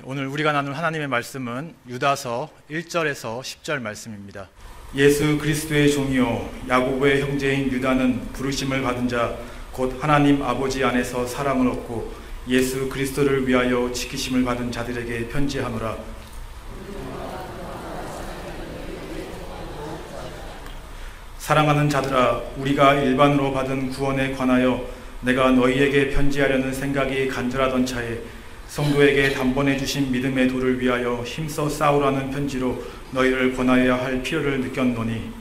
오늘 우리가 나눌 하나님의 말씀은 유다서 1절에서 10절 말씀입니다. 예수 그리스도의 종이요 야고보의 형제인 유다는 부르심을 받은 자 곧 하나님 아버지 안에서 사랑을 얻고 예수 그리스도를 위하여 지키심을 받은 자들에게 편지하노라. 사랑하는 자들아, 우리가 일반으로 받은 구원에 관하여 내가 너희에게 편지하려는 생각이 간절하던 차에 성도에게 단번에 주신 믿음의 도를 위하여 힘써 싸우라는 편지로 너희를 권하여야 할 필요를 느꼈노니,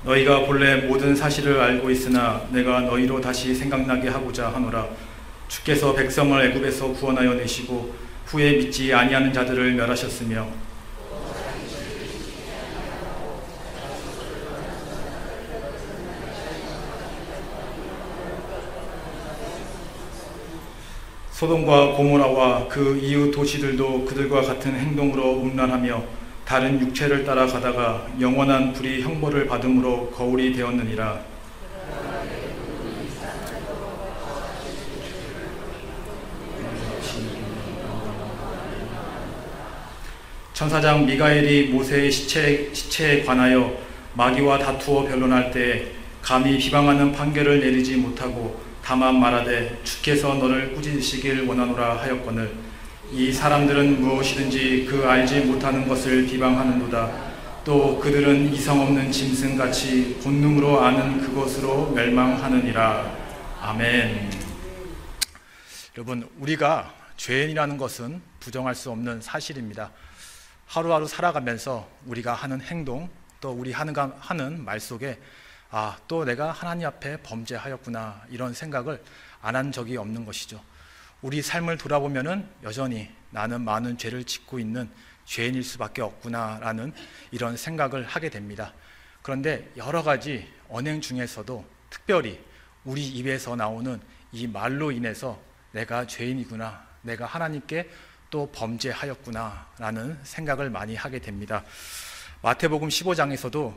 너희가 본래 모든 사실을 알고 있으나 내가 너희로 다시 생각나게 하고자 하노라. 주께서 백성을 애굽에서 구원하여 내시고 후에 믿지 아니하는 자들을 멸하셨으며 소돔과 고모라와 그 이웃 도시들도 그들과 같은 행동으로 음란하며 다른 육체를 따라가다가 영원한 불의 형벌을 받음으로 거울이 되었느니라. 천사장 미가엘이 모세의 시체에 관하여 마귀와 다투어 변론할 때에 감히 비방하는 판결을 내리지 못하고 다만 말하되 주께서 너를 꾸짖으시길 원하노라 하였거늘, 이 사람들은 무엇이든지 그 알지 못하는 것을 비방하는도다. 또 그들은 이성 없는 짐승같이 본능으로 아는 그것으로 멸망하느니라. 아멘. 여러분, 우리가 죄인이라는 것은 부정할 수 없는 사실입니다. 하루하루 살아가면서 우리가 하는 행동, 또 우리 하는 말 속에 또 내가 하나님 앞에 범죄하였구나, 이런 생각을 안 한 적이 없는 것이죠. 우리 삶을 돌아보면은 여전히 나는 많은 죄를 짓고 있는 죄인일 수밖에 없구나라는 이런 생각을 하게 됩니다. 그런데 여러 가지 언행 중에서도 특별히 우리 입에서 나오는 이 말로 인해서 내가 죄인이구나, 내가 하나님께 또 범죄하였구나라는 생각을 많이 하게 됩니다. 마태복음 15장에서도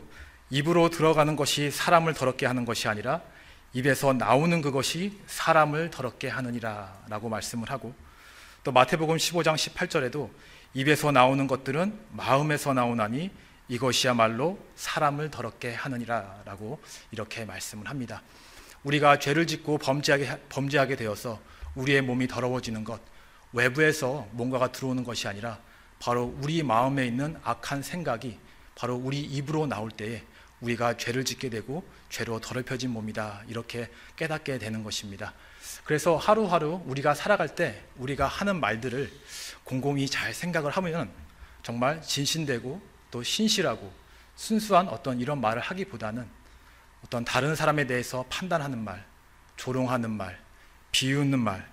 입으로 들어가는 것이 사람을 더럽게 하는 것이 아니라 입에서 나오는 그것이 사람을 더럽게 하느니라 라고 말씀을 하고, 또 마태복음 15장 18절에도 입에서 나오는 것들은 마음에서 나오나니 이것이야말로 사람을 더럽게 하느니라 라고 이렇게 말씀을 합니다. 우리가 죄를 짓고 범죄하게 되어서 우리의 몸이 더러워지는 것, 외부에서 뭔가가 들어오는 것이 아니라 바로 우리 마음에 있는 악한 생각이 바로 우리 입으로 나올 때에 우리가 죄를 짓게 되고 죄로 더럽혀진 몸이다, 이렇게 깨닫게 되는 것입니다. 그래서 하루하루 우리가 살아갈 때 우리가 하는 말들을 곰곰이 잘 생각을 하면 정말 진실되고 또 신실하고 순수한 어떤 이런 말을 하기보다는 어떤 다른 사람에 대해서 판단하는 말, 조롱하는 말, 비웃는 말,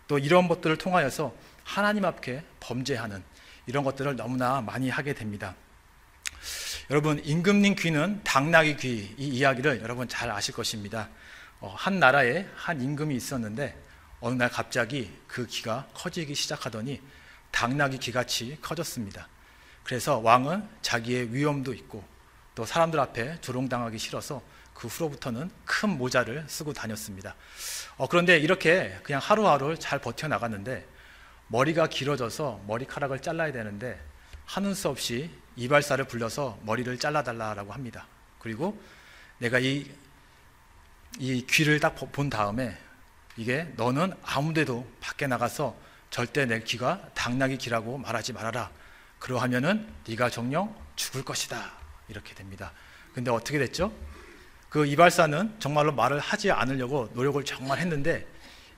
또 이런 것들을 통하여서 하나님 앞에 범죄하는 이런 것들을 너무나 많이 하게 됩니다. 여러분, 임금님 귀는 당나귀 귀, 이 이야기를 여러분 잘 아실 것입니다. 한 나라에 한 임금이 있었는데 어느 날 갑자기 그 귀가 커지기 시작하더니 당나귀 귀같이 커졌습니다. 그래서 왕은 자기의 위엄도 있고 또 사람들 앞에 조롱당하기 싫어서 그 후로부터는 큰 모자를 쓰고 다녔습니다. 그런데 이렇게 그냥 하루하루 잘 버텨나갔는데 머리가 길어져서 머리카락을 잘라야 되는데 하는 수 없이 이발사를 불러서 머리를 잘라달라고 합니다. 그리고 내가 이 귀를 딱 본 다음에 이게 너는 아무데도 밖에 나가서 절대 내 귀가 당나귀 귀라고 말하지 말아라. 그러하면은 네가 정녕 죽을 것이다, 이렇게 됩니다. 근데 어떻게 됐죠? 그 이발사는 정말로 말을 하지 않으려고 노력을 정말 했는데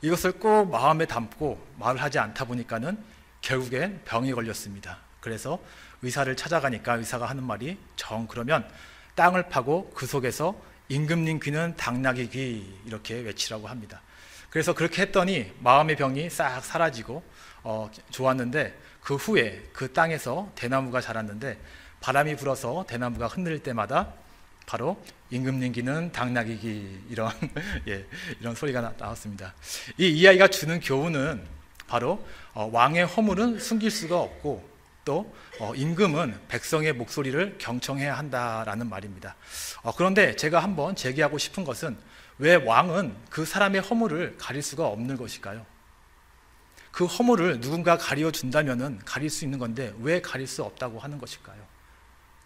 이것을 꼭 마음에 담고 말을 하지 않다 보니까는 결국엔 병이 걸렸습니다. 그래서 의사를 찾아가니까 의사가 하는 말이 그러면 땅을 파고 그 속에서 임금님 귀는 당나귀 귀, 이렇게 외치라고 합니다. 그래서 그렇게 했더니 마음의 병이 싹 사라지고 좋았는데 그 후에 그 땅에서 대나무가 자랐는데 바람이 불어서 대나무가 흔들릴 때마다 바로 임금님 기는 당나귀기, 이런 예, 이런 소리가 나왔습니다. 이 이야기가 주는 교훈은 바로 왕의 허물은 숨길 수가 없고 또 임금은 백성의 목소리를 경청해야 한다라는 말입니다. 그런데 제가 한번 제기하고 싶은 것은 왜 왕은 그 사람의 허물을 가릴 수가 없는 것일까요? 그 허물을 누군가 가려준다면 가릴 수 있는 건데 왜 가릴 수 없다고 하는 것일까요?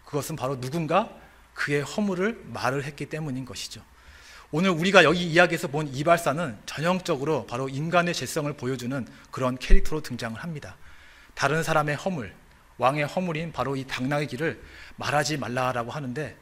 그것은 바로 누군가 그의 허물을 말을 했기 때문인 것이죠. 오늘 우리가 여기 이야기에서 본 이발사는 전형적으로 바로 인간의 죄성을 보여주는 그런 캐릭터로 등장을 합니다. 다른 사람의 허물, 왕의 허물인 바로 이 당나귀기를 말하지 말라라고 하는데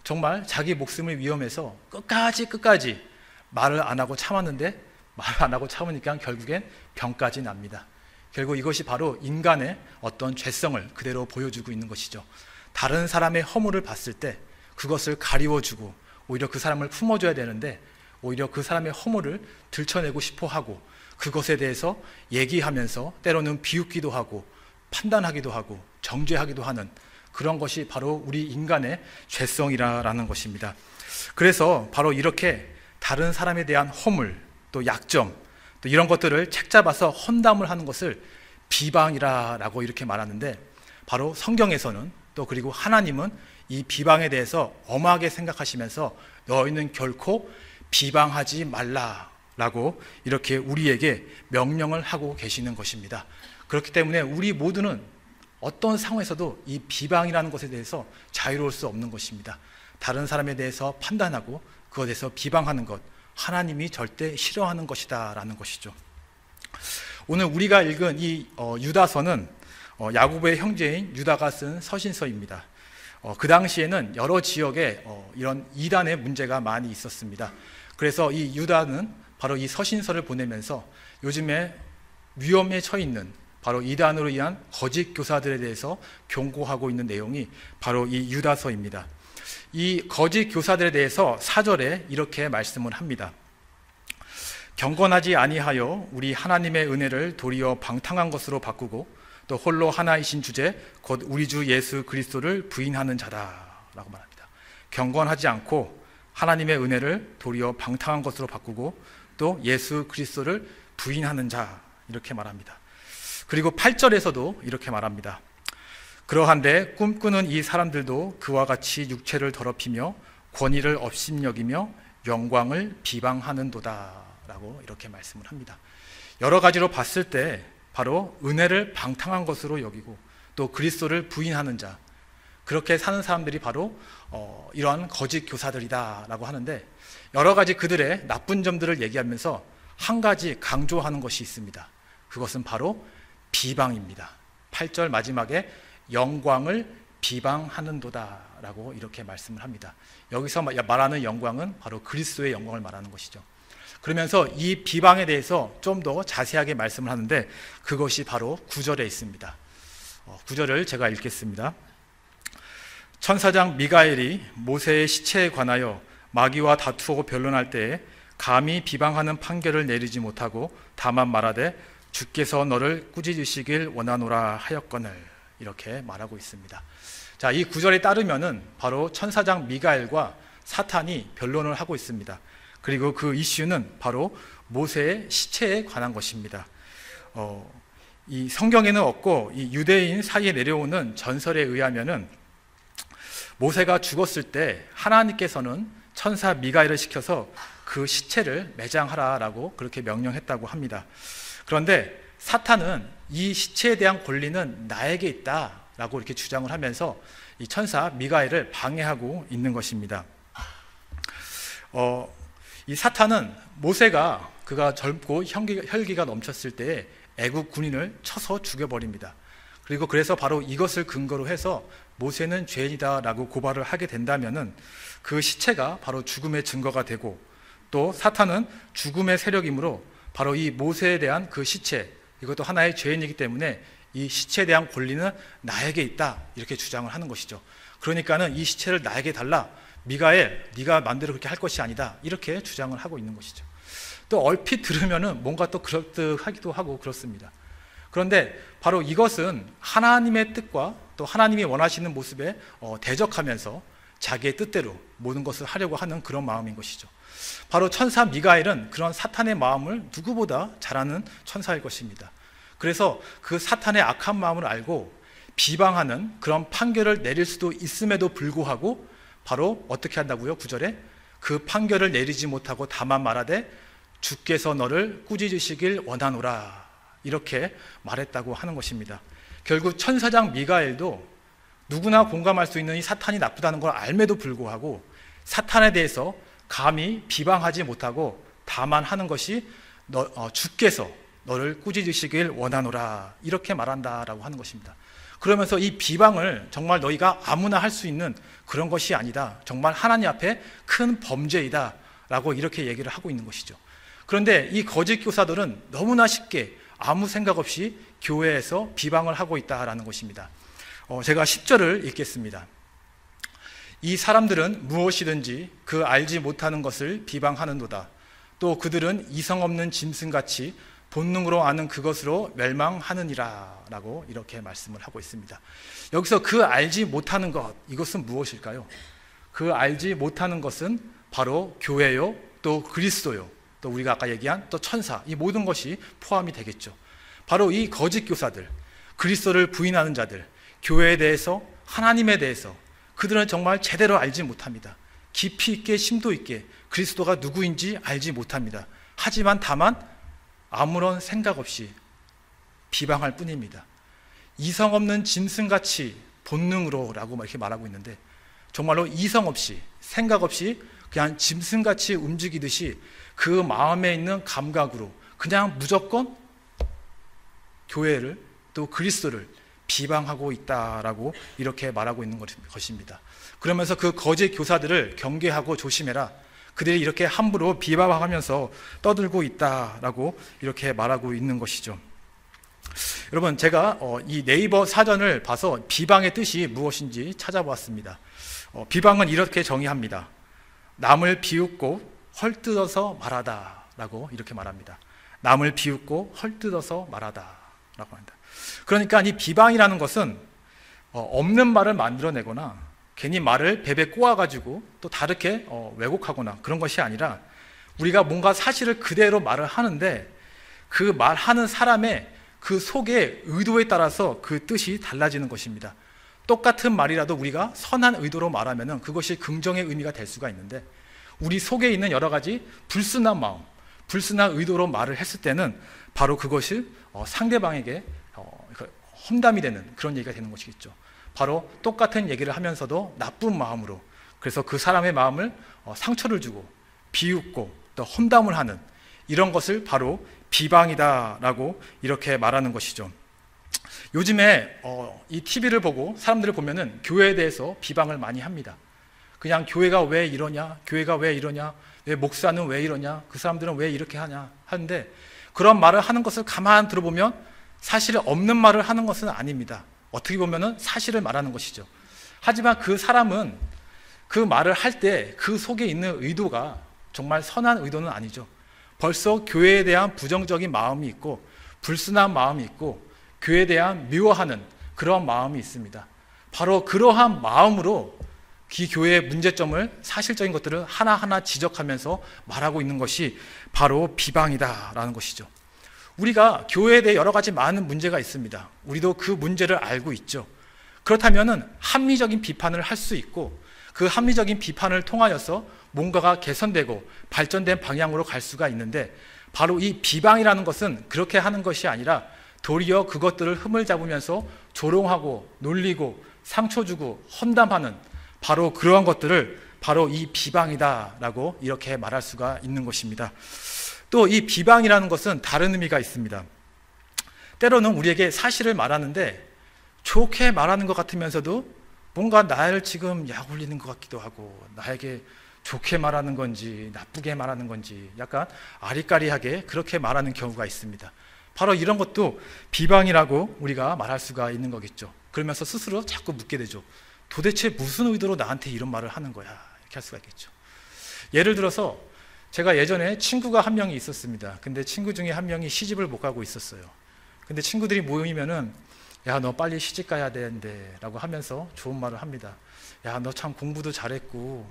정말 자기 목숨을 위험해서 끝까지 말을 안 하고 참았는데 말을 안 하고 참으니까 결국엔 병까지 납니다. 결국 이것이 바로 인간의 어떤 죄성을 그대로 보여주고 있는 것이죠. 다른 사람의 허물을 봤을 때 그것을 가리워주고 오히려 그 사람을 품어줘야 되는데 오히려 그 사람의 허물을 들춰내고 싶어 하고 그것에 대해서 얘기하면서 때로는 비웃기도 하고 판단하기도 하고 정죄하기도 하는 그런 것이 바로 우리 인간의 죄성이라는 것입니다. 그래서 바로 이렇게 다른 사람에 대한 허물, 또 약점, 또 이런 것들을 책잡아서 헌담을 하는 것을 비방이라고 이렇게 말하는데 바로 성경에서는 또 그리고 하나님은 이 비방에 대해서 엄하게 생각하시면서 너희는 결코 비방하지 말라라고 이렇게 우리에게 명령을 하고 계시는 것입니다. 그렇기 때문에 우리 모두는 어떤 상황에서도 이 비방이라는 것에 대해서 자유로울 수 없는 것입니다. 다른 사람에 대해서 판단하고 그것에 대해서 비방하는 것, 하나님이 절대 싫어하는 것이다 라는 것이죠. 오늘 우리가 읽은 이 유다서는 야고보의 형제인 유다가 쓴 서신서입니다. 그 당시에는 여러 지역에 이런 이단의 문제가 많이 있었습니다. 그래서 이 유다는 바로 이 서신서를 보내면서 요즘에 위험에 처해 있는 바로 이단으로 인한 거짓 교사들에 대해서 경고하고 있는 내용이 바로 이 유다서입니다. 이 거짓 교사들에 대해서 4절에 이렇게 말씀을 합니다. 경건하지 아니하여 우리 하나님의 은혜를 도리어 방탕한 것으로 바꾸고 또 홀로 하나이신 주제 곧 우리 주 예수 그리스도를 부인하는 자다라고 말합니다. 경건하지 않고 하나님의 은혜를 도리어 방탕한 것으로 바꾸고 또 예수 그리스도를 부인하는 자, 이렇게 말합니다. 그리고 8절에서도 이렇게 말합니다. 그러한데 꿈꾸는 이 사람들도 그와 같이 육체를 더럽히며 권위를 업신여기며 영광을 비방하는도다 라고 이렇게 말씀을 합니다. 여러 가지로 봤을 때 바로 은혜를 방탕한 것으로 여기고 또 그리스도를 부인하는 자, 그렇게 사는 사람들이 바로 이러한 거짓 교사들이다 라고 하는데 여러 가지 그들의 나쁜 점들을 얘기하면서 한 가지 강조하는 것이 있습니다. 그것은 바로 비방입니다. 8절 마지막에 영광을 비방하는도다 라고 이렇게 말씀을 합니다. 여기서 말하는 영광은 바로 그리스도의 영광을 말하는 것이죠. 그러면서 이 비방에 대해서 좀 더 자세하게 말씀을 하는데 그것이 바로 9절에 있습니다. 9절을 제가 읽겠습니다. 천사장 미가엘이 모세의 시체에 관하여 마귀와 다투고 변론할 때에 감히 비방하는 판결을 내리지 못하고 다만 말하되 주께서 너를 꾸짖으시길 원하노라 하였거늘, 이렇게 말하고 있습니다. 자, 이 9절에 따르면은 바로 천사장 미가엘과 사탄이 변론을 하고 있습니다. 그리고 그 이슈는 바로 모세의 시체에 관한 것입니다. 이 성경에는 없고 이 유대인 사이에 내려오는 전설에 의하면은 모세가 죽었을 때 하나님께서는 천사 미가엘을 시켜서 그 시체를 매장하라라고 그렇게 명령했다고 합니다. 그런데 사탄은 이 시체에 대한 권리는 나에게 있다라고 이렇게 주장을 하면서 이 천사 미가엘을 방해하고 있는 것입니다. 이 사탄은 모세가 그가 젊고 혈기가 넘쳤을 때에 애국 군인을 쳐서 죽여버립니다. 그리고 그래서 바로 이것을 근거로 해서 모세는 죄인이다라고 고발을 하게 된다면은 그 시체가 바로 죽음의 증거가 되고 또 사탄은 죽음의 세력이므로 바로 이 모세에 대한 그 시체, 이것도 하나의 죄인이기 때문에 이 시체에 대한 권리는 나에게 있다 이렇게 주장을 하는 것이죠. 그러니까는 이 시체를 나에게 달라, 미가엘 네가 마음대로 그렇게 할 것이 아니다 이렇게 주장을 하고 있는 것이죠. 또 얼핏 들으면은 뭔가 또 그럴듯하기도 하고 그렇습니다. 그런데 바로 이것은 하나님의 뜻과 또 하나님이 원하시는 모습에 대적하면서 자기의 뜻대로 모든 것을 하려고 하는 그런 마음인 것이죠. 바로 천사 미가엘은 그런 사탄의 마음을 누구보다 잘 아는 천사일 것입니다. 그래서 그 사탄의 악한 마음을 알고 비방하는 그런 판결을 내릴 수도 있음에도 불구하고 바로 어떻게 한다고요? 9절에 그 판결을 내리지 못하고 다만 말하되 주께서 너를 꾸짖으시길 원하노라, 이렇게 말했다고 하는 것입니다. 결국 천사장 미가엘도 누구나 공감할 수 있는 이 사탄이 나쁘다는 걸 알매도 불구하고 사탄에 대해서 감히 비방하지 못하고 다만 하는 것이 주께서 너를 꾸짖으시길 원하노라, 이렇게 말한다라고 하는 것입니다. 그러면서 이 비방을 정말 너희가 아무나 할 수 있는 그런 것이 아니다, 정말 하나님 앞에 큰 범죄이다 라고 이렇게 얘기를 하고 있는 것이죠. 그런데 이 거짓 교사들은 너무나 쉽게 아무 생각 없이 교회에서 비방을 하고 있다라는 것입니다. 제가 10절을 읽겠습니다. 이 사람들은 무엇이든지 그 알지 못하는 것을 비방하는도다. 또 그들은 이성 없는 짐승같이 본능으로 아는 그것으로 멸망하느니라 라고 이렇게 말씀을 하고 있습니다. 여기서 그 알지 못하는 것, 이것은 무엇일까요? 그 알지 못하는 것은 바로 교회요, 또 그리스도요, 또 우리가 아까 얘기한 또 천사, 이 모든 것이 포함이 되겠죠. 바로 이 거짓 교사들, 그리스도를 부인하는 자들, 교회에 대해서, 하나님에 대해서 그들은 정말 제대로 알지 못합니다. 깊이 있게 심도 있게 그리스도가 누구인지 알지 못합니다. 하지만 다만 아무런 생각 없이 비방할 뿐입니다. 이성 없는 짐승같이 본능으로 라고 이렇게 말하고 있는데, 정말로 이성 없이 생각 없이 그냥 짐승같이 움직이듯이 그 마음에 있는 감각으로 그냥 무조건 교회를 또 그리스도를 비방하고 있다라고 이렇게 말하고 있는 것입니다. 그러면서 그 거짓 교사들을 경계하고 조심해라, 그들이 이렇게 함부로 비방하면서 떠들고 있다라고 이렇게 말하고 있는 것이죠. 여러분, 제가 이 네이버 사전을 봐서 비방의 뜻이 무엇인지 찾아보았습니다. 비방은 이렇게 정의합니다. 남을 비웃고 헐뜯어서 말하다 라고 이렇게 말합니다. 남을 비웃고 헐뜯어서 말하다 라고 합니다. 그러니까 이 비방이라는 것은 없는 말을 만들어내거나 괜히 말을 베베 꼬아가지고 또 다르게 왜곡하거나 그런 것이 아니라, 우리가 뭔가 사실을 그대로 말을 하는데 그 말하는 사람의 그 속의 의도에 따라서 그 뜻이 달라지는 것입니다. 똑같은 말이라도 우리가 선한 의도로 말하면 그것이 긍정의 의미가 될 수가 있는데, 우리 속에 있는 여러 가지 불순한 마음, 불순한 의도로 말을 했을 때는 바로 그것이 상대방에게 험담이 되는 그런 얘기가 되는 것이겠죠. 바로 똑같은 얘기를 하면서도 나쁜 마음으로, 그래서 그 사람의 마음을 상처를 주고 비웃고 또 험담을 하는 이런 것을 바로 비방이다라고 이렇게 말하는 것이죠. 요즘에 이 TV를 보고 사람들을 보면은 교회에 대해서 비방을 많이 합니다. 그냥 교회가 왜 이러냐, 교회가 왜 이러냐, 왜 목사는 왜 이러냐, 그 사람들은 왜 이렇게 하냐 하는데, 그런 말을 하는 것을 가만 들어보면 사실 없는 말을 하는 것은 아닙니다. 어떻게 보면은 사실을 말하는 것이죠. 하지만 그 사람은 그 말을 할 때 그 속에 있는 의도가 정말 선한 의도는 아니죠. 벌써 교회에 대한 부정적인 마음이 있고 불순한 마음이 있고 교회에 대한 미워하는 그런 마음이 있습니다. 바로 그러한 마음으로 이 교회의 문제점을, 사실적인 것들을 하나하나 지적하면서 말하고 있는 것이 바로 비방이다라는 것이죠. 우리가 교회에 대해 여러 가지 많은 문제가 있습니다. 우리도 그 문제를 알고 있죠. 그렇다면 합리적인 비판을 할 수 있고, 그 합리적인 비판을 통하여서 뭔가가 개선되고 발전된 방향으로 갈 수가 있는데, 바로 이 비방이라는 것은 그렇게 하는 것이 아니라 도리어 그것들을 흠을 잡으면서 조롱하고 놀리고 상처 주고 험담하는 바로 그러한 것들을 바로 이 비방이다라고 이렇게 말할 수가 있는 것입니다. 또 이 비방이라는 것은 다른 의미가 있습니다. 때로는 우리에게 사실을 말하는데 좋게 말하는 것 같으면서도 뭔가 나를 지금 약 올리는 것 같기도 하고, 나에게 좋게 말하는 건지 나쁘게 말하는 건지 약간 아리까리하게 그렇게 말하는 경우가 있습니다. 바로 이런 것도 비방이라고 우리가 말할 수가 있는 거겠죠. 그러면서 스스로 자꾸 묻게 되죠. 도대체 무슨 의도로 나한테 이런 말을 하는 거야, 이렇게 할 수가 있겠죠. 예를 들어서 제가 예전에 친구가 한 명이 있었습니다. 근데 친구 중에 한 명이 시집을 못 가고 있었어요. 근데 친구들이 모이면은 야, 너 빨리 시집 가야 되는데 라고 하면서 좋은 말을 합니다. 야, 너 참 공부도 잘했고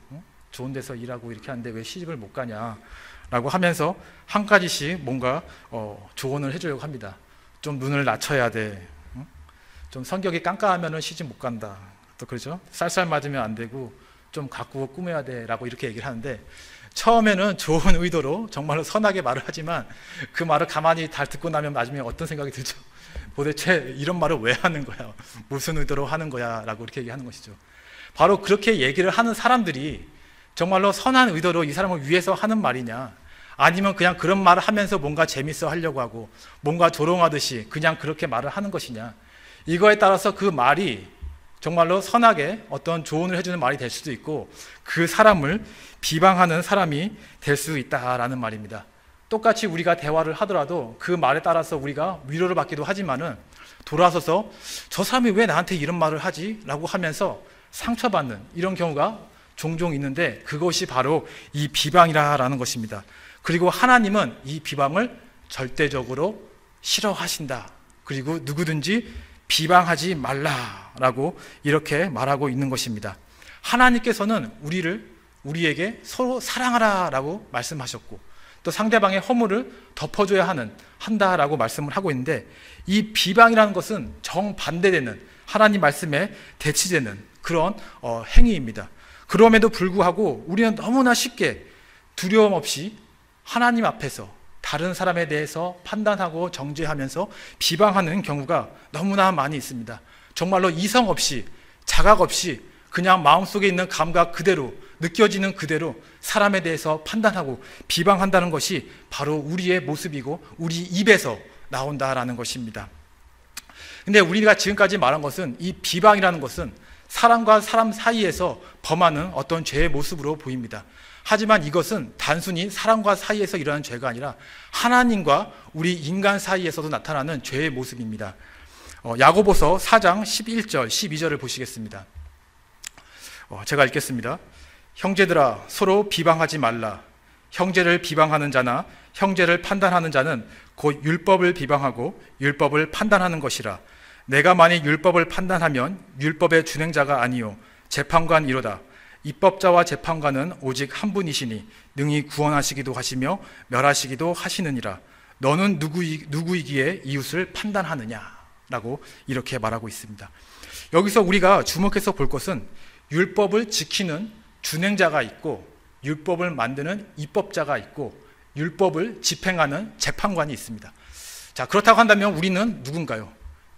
좋은 데서 일하고 이렇게 하는데 왜 시집을 못 가냐 라고 하면서 한 가지씩 뭔가 조언을 해주려고 합니다. 좀 눈을 낮춰야 돼. 좀 성격이 깜깜하면 시집 못 간다. 또 그러죠. 쌀쌀 맞으면 안 되고 좀 가꾸고 꾸며야 돼 라고 이렇게 얘기를 하는데, 처음에는 좋은 의도로 정말로 선하게 말을 하지만 그 말을 가만히 잘 듣고 나면 나중에 어떤 생각이 들죠? 도대체 이런 말을 왜 하는 거야? 무슨 의도로 하는 거야? 라고 이렇게 얘기하는 것이죠. 바로 그렇게 얘기를 하는 사람들이 정말로 선한 의도로 이 사람을 위해서 하는 말이냐, 아니면 그냥 그런 말을 하면서 뭔가 재밌어 하려고 하고 뭔가 조롱하듯이 그냥 그렇게 말을 하는 것이냐, 이거에 따라서 그 말이 정말로 선하게 어떤 조언을 해주는 말이 될 수도 있고 그 사람을 비방하는 사람이 될 수 있다라는 말입니다. 똑같이 우리가 대화를 하더라도 그 말에 따라서 우리가 위로를 받기도 하지만은 돌아서서 저 사람이 왜 나한테 이런 말을 하지? 라고 하면서 상처받는 이런 경우가 종종 있는데, 그것이 바로 이 비방이라는 것입니다. 그리고 하나님은 이 비방을 절대적으로 싫어하신다. 그리고 누구든지 비방하지 말라라고 이렇게 말하고 있는 것입니다. 하나님께서는 우리에게 서로 사랑하라라고 말씀하셨고, 또 상대방의 허물을 덮어줘야 한다라고 말씀을 하고 있는데, 이 비방이라는 것은 정반대되는 하나님 말씀에 대치되는 그런 행위입니다. 그럼에도 불구하고 우리는 너무나 쉽게 두려움 없이 하나님 앞에서 다른 사람에 대해서 판단하고 정죄하면서 비방하는 경우가 너무나 많이 있습니다. 정말로 이성 없이 자각 없이 그냥 마음속에 있는 감각 그대로, 느껴지는 그대로 사람에 대해서 판단하고 비방한다는 것이 바로 우리의 모습이고 우리 입에서 나온다라는 것입니다. 근데 우리가 지금까지 말한 것은, 이 비방이라는 것은 사람과 사람 사이에서 범하는 어떤 죄의 모습으로 보입니다. 하지만 이것은 단순히 사람과 사이에서 일어나는 죄가 아니라 하나님과 우리 인간 사이에서도 나타나는 죄의 모습입니다. 야고보서 4장 11절 12절을 보시겠습니다. 제가 읽겠습니다. 형제들아, 서로 비방하지 말라. 형제를 비방하는 자나 형제를 판단하는 자는 곧 율법을 비방하고 율법을 판단하는 것이라. 내가 만일 율법을 판단하면 율법의 준행자가 아니요 재판관이로다. 입법자와 재판관은 오직 한 분이시니 능히 구원하시기도 하시며 멸하시기도 하시느니라. 너는 누구이기에 이웃을 판단하느냐? 라고 이렇게 말하고 있습니다. 여기서 우리가 주목해서 볼 것은 율법을 지키는 준행자가 있고 율법을 만드는 입법자가 있고 율법을 집행하는 재판관이 있습니다. 자, 그렇다고 한다면 우리는 누군가요?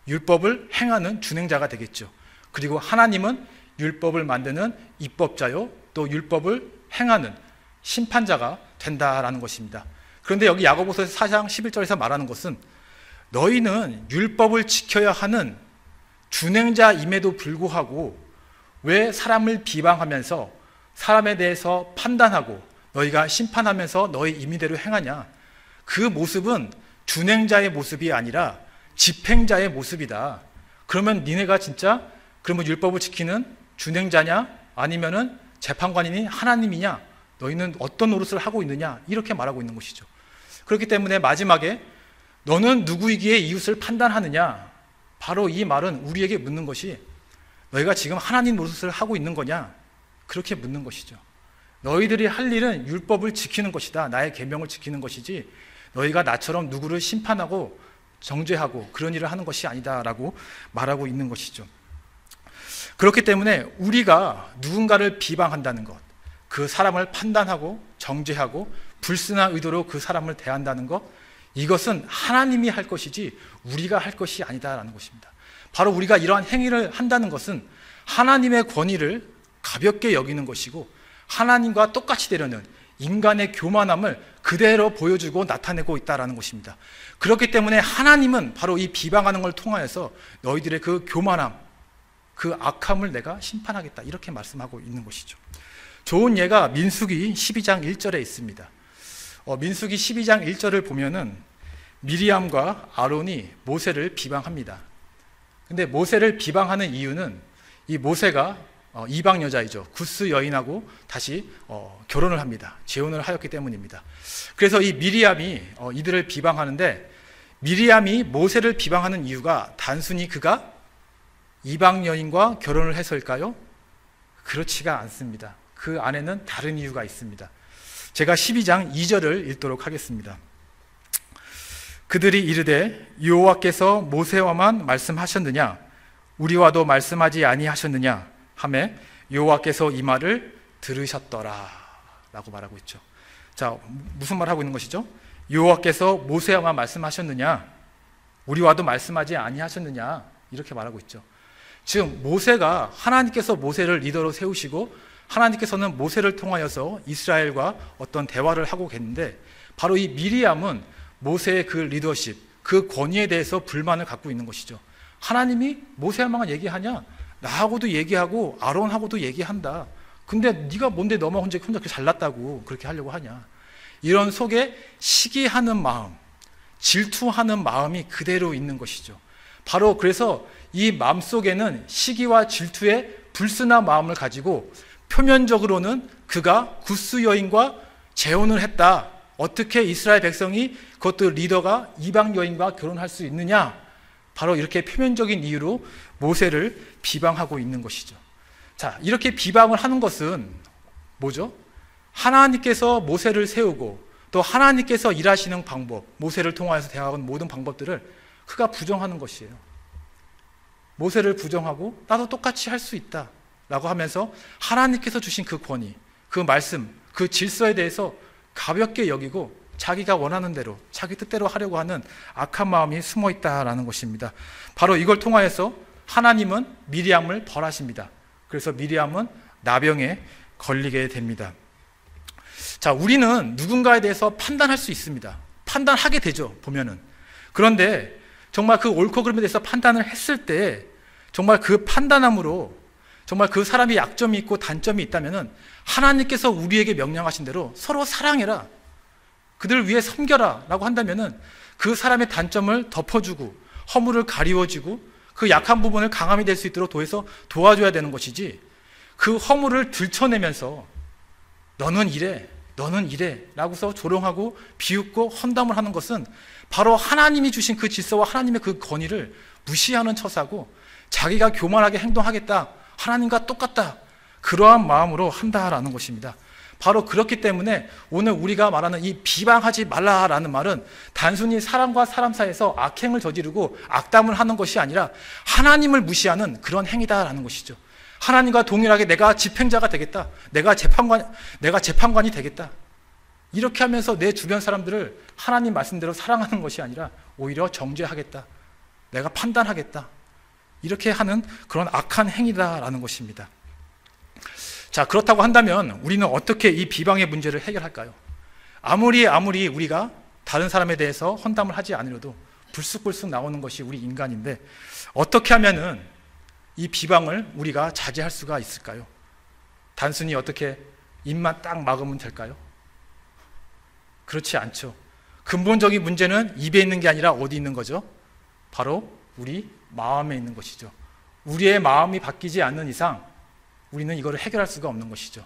율법을 행하는 준행자가 되겠죠. 그리고 하나님은 율법을 만드는 입법자요, 또 율법을 행하는 심판자가 된다라는 것입니다. 그런데 여기 야고보서 4장 11절에서 말하는 것은 너희는 율법을 지켜야 하는 준행자임에도 불구하고 왜 사람을 비방하면서 사람에 대해서 판단하고 너희가 심판하면서 너희 임의대로 행하냐? 그 모습은 준행자의 모습이 아니라 집행자의 모습이다. 그러면 니네가 진짜 그러면 율법을 지키는 준행자냐? 아니면은 재판관이니 하나님이냐? 너희는 어떤 노릇을 하고 있느냐? 이렇게 말하고 있는 것이죠. 그렇기 때문에 마지막에 너는 누구이기에 이웃을 판단하느냐? 바로 이 말은 우리에게 묻는 것이 너희가 지금 하나님 노릇을 하고 있는 거냐? 그렇게 묻는 것이죠. 너희들이 할 일은 율법을 지키는 것이다. 나의 계명을 지키는 것이지 너희가 나처럼 누구를 심판하고 정죄하고 그런 일을 하는 것이 아니다라고 말하고 있는 것이죠. 그렇기 때문에 우리가 누군가를 비방한다는 것, 그 사람을 판단하고 정죄하고 불순한 의도로 그 사람을 대한다는 것, 이것은 하나님이 할 것이지 우리가 할 것이 아니다라는 것입니다. 바로 우리가 이러한 행위를 한다는 것은 하나님의 권위를 가볍게 여기는 것이고 하나님과 똑같이 되려는 인간의 교만함을 그대로 보여주고 나타내고 있다는 것입니다. 그렇기 때문에 하나님은 바로 이 비방하는 걸 통하여서 너희들의 그 교만함, 그 악함을 내가 심판하겠다 이렇게 말씀하고 있는 것이죠. 좋은 예가 민수기 12장 1절에 있습니다. 민수기 12장 1절을 보면은 미리암과 아론이 모세를 비방합니다. 근데 모세를 비방하는 이유는 이 모세가 이방 여자이죠. 구스 여인하고 다시 결혼을 합니다. 재혼을 하였기 때문입니다. 그래서 이 미리암이 이들을 비방하는데, 미리암이 모세를 비방하는 이유가 단순히 그가 이방 여인과 결혼을 해서일까요? 그렇지가 않습니다. 그 안에는 다른 이유가 있습니다. 제가 12장 2절을 읽도록 하겠습니다. 그들이 이르되 여호와께서 모세와만 말씀하셨느냐 우리와도 말씀하지 아니하셨느냐 하매 여호와께서 이 말을 들으셨더라 라고 말하고 있죠. 자, 무슨 말 하고 있는 것이죠? 여호와께서 모세와만 말씀하셨느냐 우리와도 말씀하지 아니하셨느냐 이렇게 말하고 있죠. 즉 모세가 하나님께서 모세를 리더로 세우시고 하나님께서는 모세를 통하여서 이스라엘과 어떤 대화를 하고 계는데 바로 이 미리암은 모세의 그 리더십, 그 권위에 대해서 불만을 갖고 있는 것이죠. 하나님이 모세와만 얘기하냐? 나하고도 얘기하고 아론하고도 얘기한다. 근데 네가 뭔데 너만 혼자 그렇게 잘났다고 그렇게 하려고 하냐? 이런 속에 시기하는 마음, 질투하는 마음이 그대로 있는 것이죠. 바로 그래서 이 마음속에는 시기와 질투의 불순한 마음을 가지고 표면적으로는 그가 구스 여인과 재혼을 했다. 어떻게 이스라엘 백성이 그것도 리더가 이방 여인과 결혼할 수 있느냐? 바로 이렇게 표면적인 이유로 모세를 비방하고 있는 것이죠. 자, 이렇게 비방을 하는 것은 뭐죠? 하나님께서 모세를 세우고 또 하나님께서 일하시는 방법, 모세를 통하여서 대화하는 모든 방법들을 그가 부정하는 것이에요. 모세를 부정하고 나도 똑같이 할 수 있다 라고 하면서 하나님께서 주신 그 권위, 그 말씀, 그 질서에 대해서 가볍게 여기고 자기가 원하는 대로 자기 뜻대로 하려고 하는 악한 마음이 숨어 있다라는 것입니다. 바로 이걸 통하여서 하나님은 미리암을 벌하십니다. 그래서 미리암은 나병에 걸리게 됩니다. 자, 우리는 누군가에 대해서 판단할 수 있습니다. 판단하게 되죠, 보면은. 그런데 정말 그 옳고 그름에 대해서 판단을 했을 때 정말 그 판단함으로 정말 그 사람이 약점이 있고 단점이 있다면은 하나님께서 우리에게 명령하신 대로 서로 사랑해라, 그들을 위해 섬겨라 라고 한다면은 그 사람의 단점을 덮어주고 허물을 가리워주고 그 약한 부분을 강함이 될 수 있도록 도와줘야 되는 것이지, 그 허물을 들춰내면서 너는 이래 라고서 조롱하고 비웃고 험담을 하는 것은 바로 하나님이 주신 그 질서와 하나님의 그 권위를 무시하는 처사고, 자기가 교만하게 행동하겠다, 하나님과 똑같다, 그러한 마음으로 한다라는 것입니다. 바로 그렇기 때문에 오늘 우리가 말하는 이 비방하지 말라라는 말은 단순히 사람과 사람 사이에서 악행을 저지르고 악담을 하는 것이 아니라 하나님을 무시하는 그런 행위다라는 것이죠. 하나님과 동일하게 내가 집행자가 되겠다, 내가 재판관이 되겠다, 이렇게 하면서 내 주변 사람들을 하나님 말씀대로 사랑하는 것이 아니라 오히려 정죄하겠다, 내가 판단하겠다, 이렇게 하는 그런 악한 행위다라는 것입니다. 자, 그렇다고 한다면 우리는 어떻게 이 비방의 문제를 해결할까요? 아무리 우리가 다른 사람에 대해서 험담을 하지 않으려도 불쑥불쑥 나오는 것이 우리 인간인데, 어떻게 하면은 이 비방을 우리가 자제할 수가 있을까요? 단순히 어떻게 입만 딱 막으면 될까요? 그렇지 않죠. 근본적인 문제는 입에 있는 게 아니라 어디 있는 거죠? 바로 우리 마음에 있는 것이죠. 우리의 마음이 바뀌지 않는 이상 우리는 이거를 해결할 수가 없는 것이죠.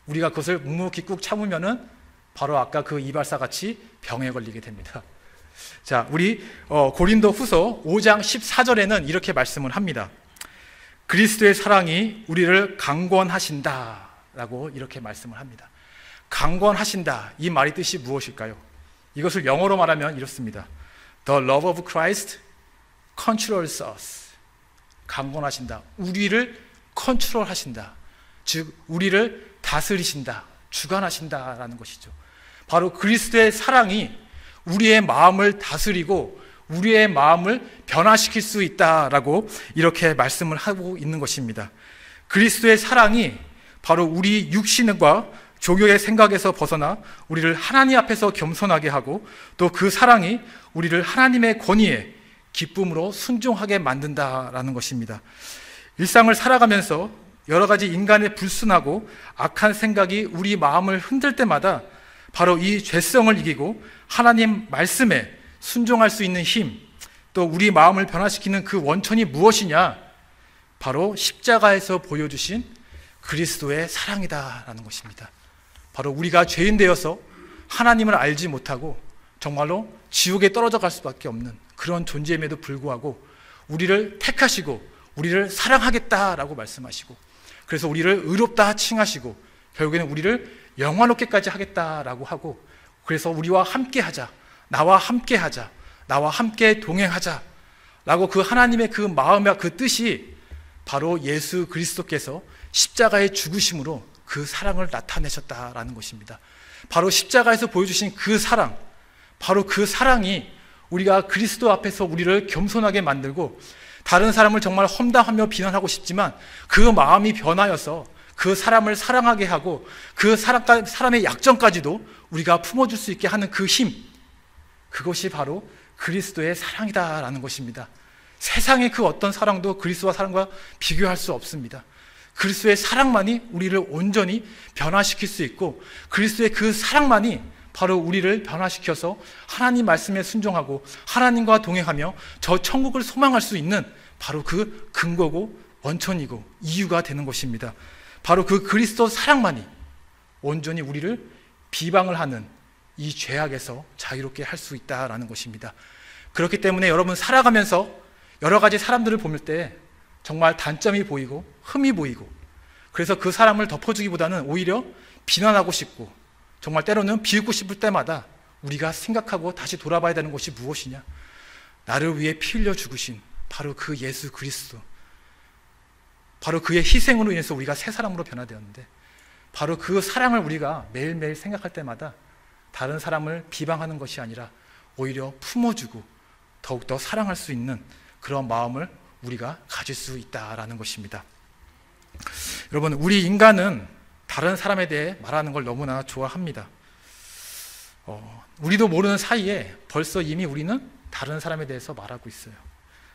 우리가 그것을 묵묵히 꾹 참으면은 바로 아까 그 이발사 같이 병에 걸리게 됩니다. 자, 우리 고린도 후서 5장 14절에는 이렇게 말씀을 합니다. 그리스도의 사랑이 우리를 강권하신다 라고 이렇게 말씀을 합니다. 강권하신다, 이 말의 뜻이 무엇일까요? 이것을 영어로 말하면 이렇습니다. The love of Christ controls us. 강권하신다, 우리를 컨트롤하신다, 즉 우리를 다스리신다, 주관하신다라는 것이죠. 바로 그리스도의 사랑이 우리의 마음을 다스리고 우리의 마음을 변화시킬 수 있다라고 이렇게 말씀을 하고 있는 것입니다. 그리스도의 사랑이 바로 우리 육신과 종교의 생각에서 벗어나 우리를 하나님 앞에서 겸손하게 하고, 또 그 사랑이 우리를 하나님의 권위에 기쁨으로 순종하게 만든다라는 것입니다. 일상을 살아가면서 여러 가지 인간의 불순하고 악한 생각이 우리 마음을 흔들 때마다 바로 이 죄성을 이기고 하나님 말씀에 순종할 수 있는 힘, 또 우리 마음을 변화시키는 그 원천이 무엇이냐? 바로 십자가에서 보여주신 그리스도의 사랑이다라는 것입니다. 바로 우리가 죄인 되어서 하나님을 알지 못하고 정말로 지옥에 떨어져 갈 수밖에 없는 그런 존재임에도 불구하고 우리를 택하시고 우리를 사랑하겠다라고 말씀하시고, 그래서 우리를 의롭다 칭하시고 결국에는 우리를 영화롭게까지 하겠다라고 하고, 그래서 우리와 함께 하자, 나와 함께 하자, 나와 함께 동행하자 라고 그 하나님의 그 마음과 그 뜻이 바로 예수 그리스도께서 십자가의 죽으심으로 그 사랑을 나타내셨다라는 것입니다. 바로 십자가에서 보여주신 그 사랑, 바로 그 사랑이 우리가 그리스도 앞에서 우리를 겸손하게 만들고, 다른 사람을 정말 험담하며 비난하고 싶지만 그 마음이 변하여서 그 사람을 사랑하게 하고 그 사람의 약점까지도 우리가 품어줄 수 있게 하는 그 힘, 그것이 바로 그리스도의 사랑이다라는 것입니다. 세상의 그 어떤 사랑도 그리스도와 사랑과 비교할 수 없습니다. 그리스도의 사랑만이 우리를 온전히 변화시킬 수 있고, 그리스도의 그 사랑만이 바로 우리를 변화시켜서 하나님 말씀에 순종하고 하나님과 동행하며 저 천국을 소망할 수 있는 바로 그 근거고 원천이고 이유가 되는 것입니다. 바로 그 그리스도 사랑만이 온전히 우리를 비방을 하는 이 죄악에서 자유롭게 할 수 있다라는 것입니다. 그렇기 때문에 여러분, 살아가면서 여러 가지 사람들을 볼 때 정말 단점이 보이고 흠이 보이고, 그래서 그 사람을 덮어주기보다는 오히려 비난하고 싶고 정말 때로는 비웃고 싶을 때마다 우리가 생각하고 다시 돌아봐야 되는 것이 무엇이냐? 나를 위해 피 흘려 죽으신 바로 그 예수 그리스도, 바로 그의 희생으로 인해서 우리가 새 사람으로 변화되었는데, 바로 그 사랑을 우리가 매일매일 생각할 때마다 다른 사람을 비방하는 것이 아니라 오히려 품어주고 더욱더 사랑할 수 있는 그런 마음을 우리가 가질 수 있다라는 것입니다. 여러분, 우리 인간은 다른 사람에 대해 말하는 걸 너무나 좋아합니다. 우리도 모르는 사이에 벌써 이미 우리는 다른 사람에 대해서 말하고 있어요.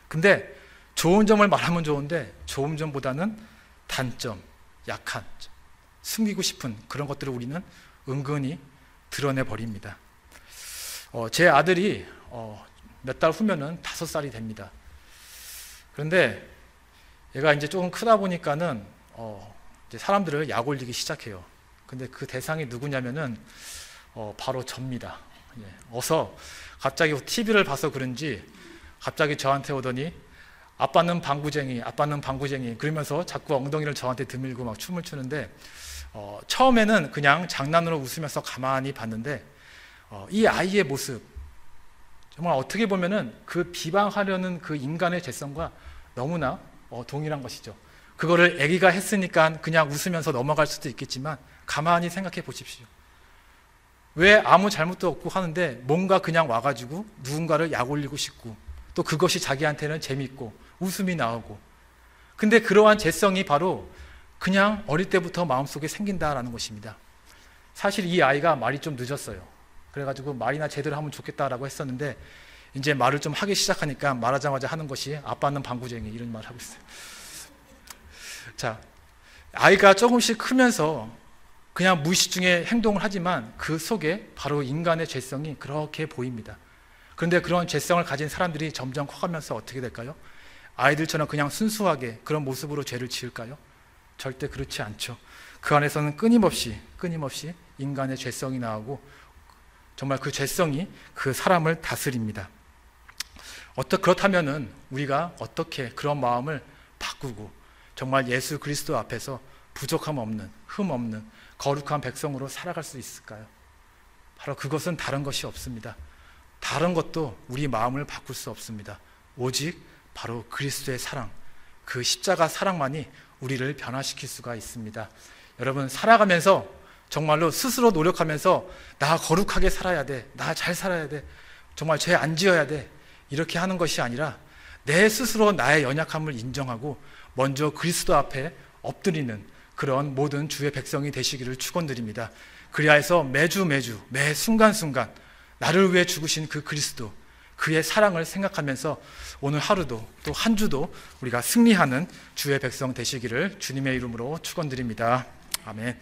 근데 좋은 점을 말하면 좋은데 좋은 점보다는 단점, 약한 점, 숨기고 싶은 그런 것들을 우리는 은근히 드러내버립니다. 제 아들이 몇 달 후면은 5살이 됩니다. 그런데 얘가 이제 조금 크다 보니까는 이제 사람들을 약 올리기 시작해요. 근데 그 대상이 누구냐면은 바로 접니다. 예. 어서 갑자기 TV를 봐서 그런지 갑자기 저한테 오더니 아빠는 방구쟁이, 아빠는 방구쟁이 그러면서 자꾸 엉덩이를 저한테 드밀고 막 춤을 추는데, 처음에는 그냥 장난으로 웃으면서 가만히 봤는데 이 아이의 모습, 정말 어떻게 보면은 그 비방하려는 그 인간의 죄성과 너무나 동일한 것이죠. 그거를 아기가 했으니까 그냥 웃으면서 넘어갈 수도 있겠지만 가만히 생각해 보십시오. 왜 아무 잘못도 없고 하는데 뭔가 그냥 와가지고 누군가를 약 올리고 싶고, 또 그것이 자기한테는 재밌고 웃음이 나오고, 근데 그러한 죄성이 바로 그냥 어릴 때부터 마음속에 생긴다라는 것입니다. 사실 이 아이가 말이 좀 늦었어요. 그래가지고 말이나 제대로 하면 좋겠다라고 했었는데 이제 말을 좀 하기 시작하니까 말하자마자 하는 것이 아빠는 방구쟁이 이런 말을 하고 있어요. 자, 아이가 조금씩 크면서 그냥 무의식 중에 행동을 하지만 그 속에 바로 인간의 죄성이 그렇게 보입니다. 그런데 그런 죄성을 가진 사람들이 점점 커가면서 어떻게 될까요? 아이들처럼 그냥 순수하게 그런 모습으로 죄를 지을까요? 절대 그렇지 않죠. 그 안에서는 끊임없이 인간의 죄성이 나오고 정말 그 죄성이 그 사람을 다스립니다. 그렇다면은 우리가 어떻게 그런 마음을 바꾸고 정말 예수 그리스도 앞에서 부족함 없는, 흠 없는 거룩한 백성으로 살아갈 수 있을까요? 바로 그것은 다른 것이 없습니다. 다른 것도 우리 마음을 바꿀 수 없습니다. 오직 바로 그리스도의 사랑, 그 십자가 사랑만이 우리를 변화시킬 수가 있습니다. 여러분, 살아가면서 정말로 스스로 노력하면서 나 거룩하게 살아야 돼, 나 잘 살아야 돼, 정말 죄 안 지어야 돼, 이렇게 하는 것이 아니라 내 스스로 나의 연약함을 인정하고 먼저 그리스도 앞에 엎드리는 그런 모든 주의 백성이 되시기를 축원드립니다. 그리하여서 매주 매 순간순간 나를 위해 죽으신 그 그리스도, 그의 사랑을 생각하면서 오늘 하루도 또 한 주도 우리가 승리하는 주의 백성 되시기를 주님의 이름으로 축원드립니다. 아멘.